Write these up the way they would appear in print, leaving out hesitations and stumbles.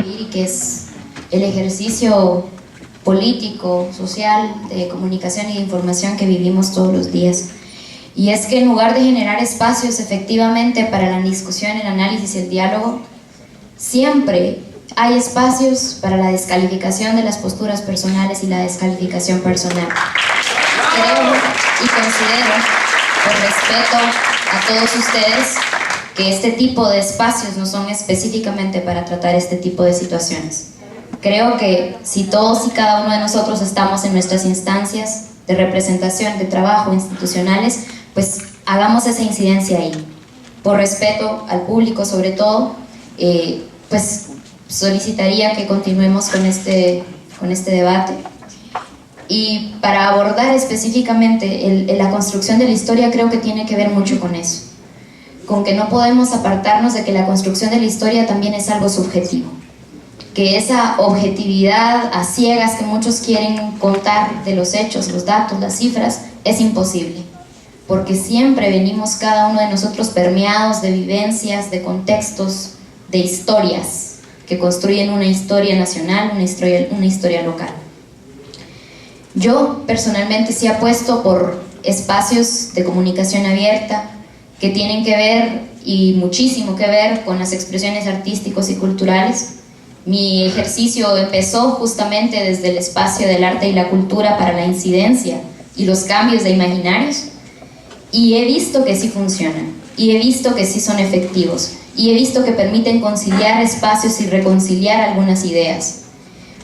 Y que es el ejercicio político, social, de comunicación y de información que vivimos todos los días. Y es que en lugar de generar espacios efectivamente para la discusión, el análisis y el diálogo, siempre hay espacios para la descalificación de las posturas personales y la descalificación personal. Creo y considero, por respeto a todos ustedes, que este tipo de espacios no son específicamente para tratar este tipo de situaciones. Creo que si todos y cada uno de nosotros estamos en nuestras instancias de representación, de trabajo, institucionales, pues hagamos esa incidencia ahí. Por respeto al público sobre todo, pues solicitaría que continuemos con este debate. Y para abordar específicamente la construcción de la historia, creo que tiene que ver mucho con eso, con que no podemos apartarnos de que la construcción de la historia también es algo subjetivo, que esa objetividad a ciegas que muchos quieren contar de los hechos, los datos, las cifras, es imposible, porque siempre venimos cada uno de nosotros permeados de vivencias, de contextos, de historias que construyen una historia nacional, una historia local. Yo personalmente sí apuesto por espacios de comunicación abierta que tienen que ver, y muchísimo que ver, con las expresiones artísticos y culturales. Mi ejercicio empezó justamente desde el espacio del arte y la cultura para la incidencia y los cambios de imaginarios, y he visto que sí funcionan, y he visto que sí son efectivos, y he visto que permiten conciliar espacios y reconciliar algunas ideas.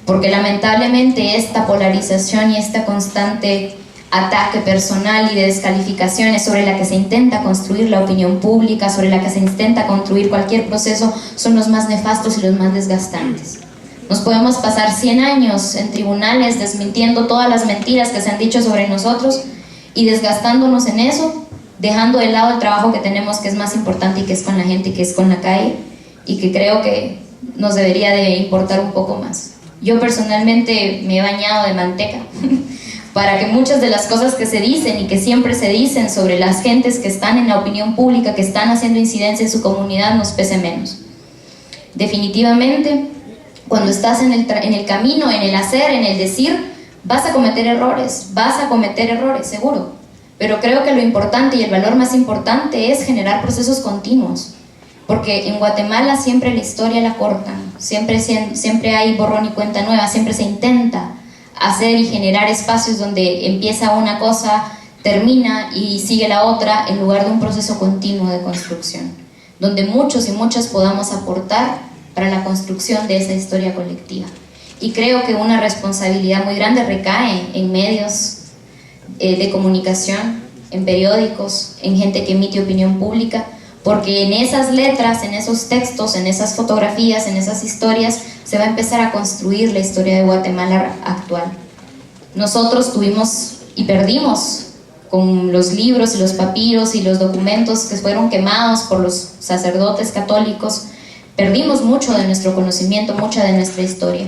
Porque lamentablemente esta polarización y esta constante ataque personal y de descalificaciones sobre la que se intenta construir la opinión pública, sobre la que se intenta construir cualquier proceso, son los más nefastos y los más desgastantes. Nos podemos pasar 100 años en tribunales desmintiendo todas las mentiras que se han dicho sobre nosotros y desgastándonos en eso, dejando de lado el trabajo que tenemos, que es más importante y que es con la gente y que es con la calle, y que creo que nos debería de importar un poco más. Yo personalmente me he bañado de manteca para que muchas de las cosas que se dicen y que siempre se dicen sobre las gentes que están en la opinión pública, que están haciendo incidencia en su comunidad, nos pese menos. Definitivamente, cuando estás en el camino, en el hacer, en el decir, vas a cometer errores, seguro. Pero creo que lo importante y el valor más importante es generar procesos continuos. Porque en Guatemala siempre la historia la cortan, siempre hay borrón y cuenta nueva, siempre se intenta hacer y generar espacios donde empieza una cosa, termina y sigue la otra, en lugar de un proceso continuo de construcción, donde muchos y muchas podamos aportar para la construcción de esa historia colectiva. Y creo que una responsabilidad muy grande recae en medios de comunicación, en periódicos, en gente que emite opinión pública, porque en esas letras, en esos textos, en esas fotografías, en esas historias, se va a empezar a construir la historia de Guatemala actual. Nosotros tuvimos y perdimos con los libros y los papiros y los documentos que fueron quemados por los sacerdotes católicos, perdimos mucho de nuestro conocimiento, mucha de nuestra historia.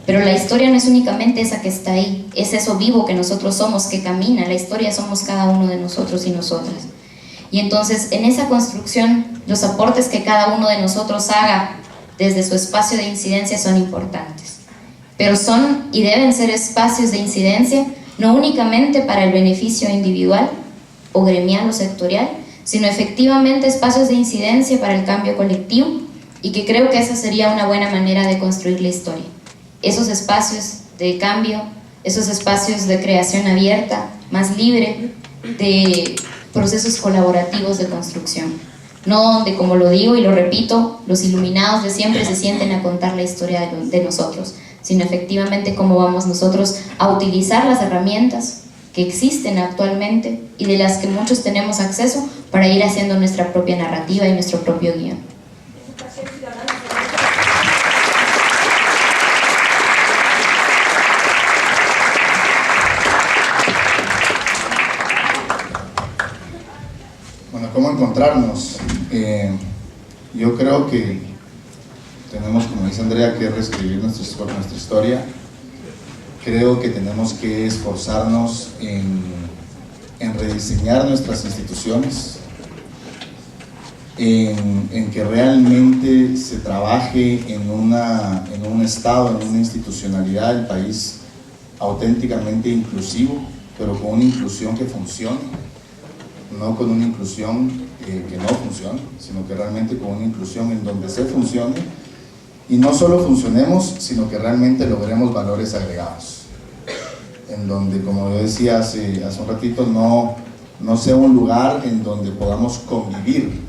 Pero la historia no es únicamente esa que está ahí, es eso vivo que nosotros somos, que camina. La historia somos cada uno de nosotros y nosotras. Y entonces en esa construcción los aportes que cada uno de nosotros haga desde su espacio de incidencia son importantes, pero son y deben ser espacios de incidencia no únicamente para el beneficio individual o gremial o sectorial, sino efectivamente espacios de incidencia para el cambio colectivo, y que creo que esa sería una buena manera de construir la historia. Esos espacios de cambio, esos espacios de creación abierta, más libre, de procesos colaborativos de construcción, no donde, como lo digo y lo repito, los iluminados de siempre se sienten a contar la historia de nosotros, sino efectivamente cómo vamos nosotros a utilizar las herramientas que existen actualmente y de las que muchos tenemos acceso para ir haciendo nuestra propia narrativa y nuestro propio guión. ¿Cómo encontrarnos? Yo creo que tenemos, como dice Andrea, que reescribir nuestra historia. Creo que tenemos que esforzarnos en rediseñar nuestras instituciones, en que realmente se trabaje en un estado, en una institucionalidad del país auténticamente inclusivo, pero con una inclusión que funcione, no con una inclusión que no funcione, sino que realmente con una inclusión en donde se funcione, y no solo funcionemos, sino que realmente logremos valores agregados, en donde, como yo decía hace un ratito, no sea un lugar en donde podamos convivir,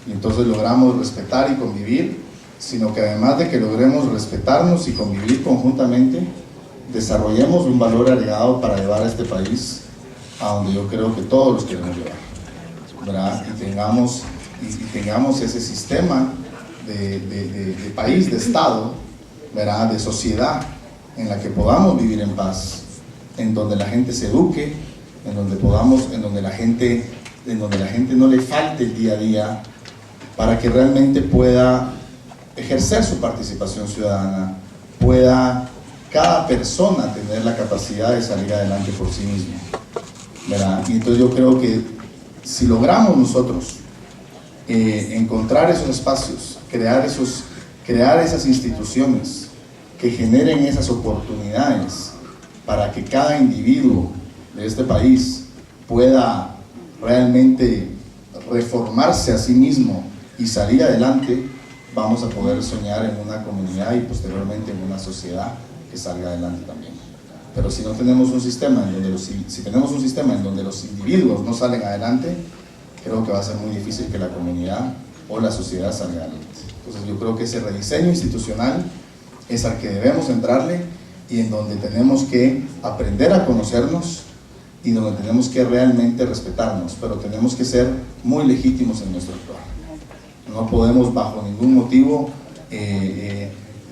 y entonces logramos respetar y convivir, sino que además de que logremos respetarnos y convivir conjuntamente, desarrollemos un valor agregado para llevar a este país a donde yo creo que todos los queremos llevar, ¿verdad? Y tengamos ese sistema de país, de Estado, ¿verdad? De sociedad, en la que podamos vivir en paz, en donde la gente se eduque, en donde la gente no le falte el día a día, para que realmente pueda ejercer su participación ciudadana, pueda cada persona tener la capacidad de salir adelante por sí mismo, ¿verdad? Y entonces yo creo que si logramos nosotros encontrar esos espacios, crear esas instituciones que generen esas oportunidades para que cada individuo de este país pueda realmente reformarse a sí mismo y salir adelante, vamos a poder soñar en una comunidad y posteriormente en una sociedad que salga adelante también. Pero si no tenemos un sistema si tenemos un sistema en donde los individuos no salen adelante, creo que va a ser muy difícil que la comunidad o la sociedad salga adelante. Entonces yo creo que ese rediseño institucional es al que debemos entrarle, y en donde tenemos que aprender a conocernos y donde tenemos que realmente respetarnos, pero tenemos que ser muy legítimos en nuestro actuar. No podemos bajo ningún motivo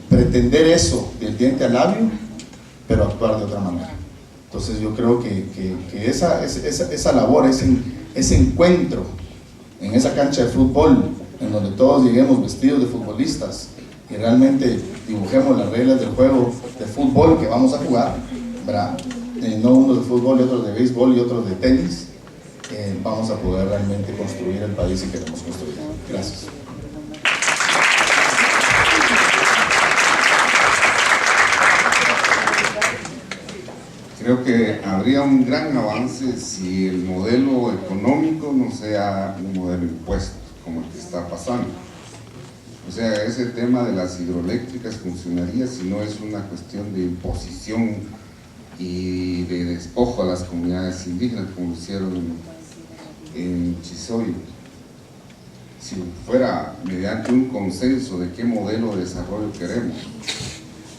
pretender eso del diente al labio, pero actuar de otra manera. Entonces yo creo que esa labor, ese encuentro en esa cancha de fútbol, en donde todos lleguemos vestidos de futbolistas y realmente dibujemos las reglas del juego de fútbol que vamos a jugar, ¿verdad? No unos de fútbol y otros de béisbol y otros de tenis, vamos a poder realmente construir el país que queremos construir. Gracias. Creo que habría un gran avance si el modelo económico no sea un modelo impuesto, como el que está pasando. O sea, ese tema de las hidroeléctricas funcionaría si no es una cuestión de imposición y de despojo a las comunidades indígenas, como lo hicieron en Chisoyo. Si fuera mediante un consenso de qué modelo de desarrollo queremos,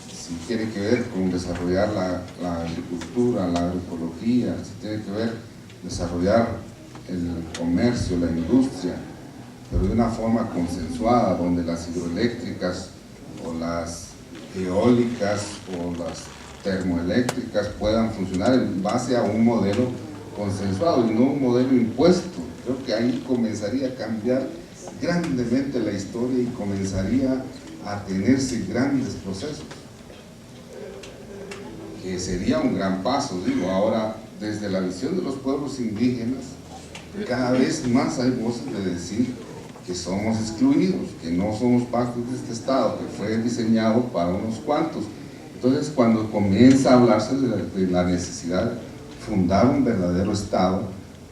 si tiene que ver con desarrollar la agricultura, la agroecología, si tiene que ver desarrollar el comercio, la industria, pero de una forma consensuada, donde las hidroeléctricas o las eólicas o las termoeléctricas puedan funcionar en base a un modelo consensuado y no un modelo impuesto. Creo que ahí comenzaría a cambiar grandemente la historia y comenzaría a tenerse grandes procesos, que sería un gran paso. Digo, ahora desde la visión de los pueblos indígenas, cada vez más hay voces de decir que somos excluidos, que no somos parte de este Estado, que fue diseñado para unos cuantos. Entonces, cuando comienza a hablarse de la necesidad de fundar un verdadero Estado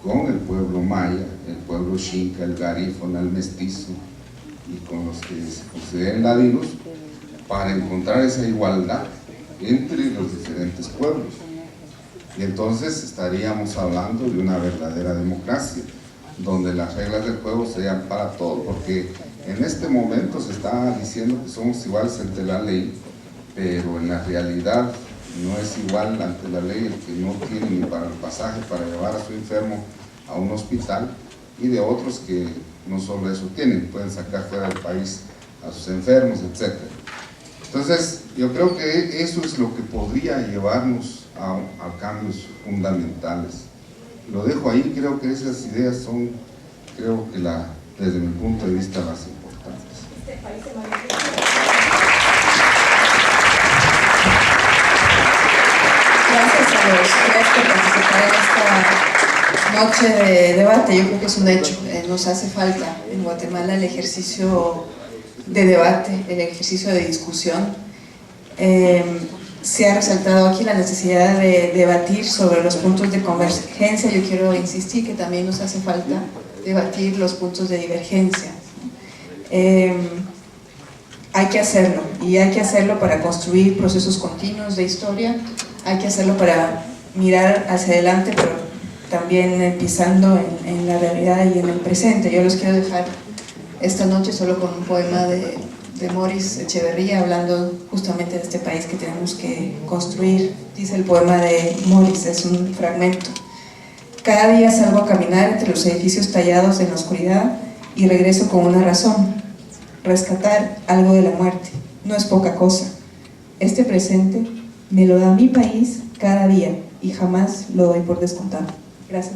con el pueblo maya, el pueblo xinca, el garífuna, el mestizo, y con los que se consideren ladinos, para encontrar esa igualdad entre los diferentes pueblos. Y entonces estaríamos hablando de una verdadera democracia, donde las reglas del juego serían para todos, porque en este momento se está diciendo que somos iguales ante la ley, pero en la realidad no es igual ante la ley el que no tiene ni para el pasaje para llevar a su enfermo a un hospital, y de otros que no solo eso tienen, pueden sacar fuera del país a sus enfermos, etc. Entonces yo creo que eso es lo que podría llevarnos a cambios fundamentales. Lo dejo ahí. Creo que esas ideas son, desde mi punto de vista, las importantes. Gracias a los tres por participar en esta noche de debate. Yo creo que es un hecho. nos hace falta en Guatemala el ejercicio de debate, el ejercicio de discusión. Se ha resaltado aquí la necesidad de debatir sobre los puntos de convergencia. Yo quiero insistir que también nos hace falta debatir los puntos de divergencia. Hay que hacerlo, y hay que hacerlo para construir procesos continuos de historia, hay que hacerlo para mirar hacia adelante, pero también pisando en la realidad y en el presente. Yo los quiero dejar esta noche solo con un poema de Moris Echeverría, hablando justamente de este país que tenemos que construir. Dice el poema de Moris, es un fragmento: cada día salgo a caminar entre los edificios tallados en la oscuridad y regreso con una razón: rescatar algo de la muerte. No es poca cosa. Este presente me lo da mi país cada día y jamás lo doy por descontado. Gracias.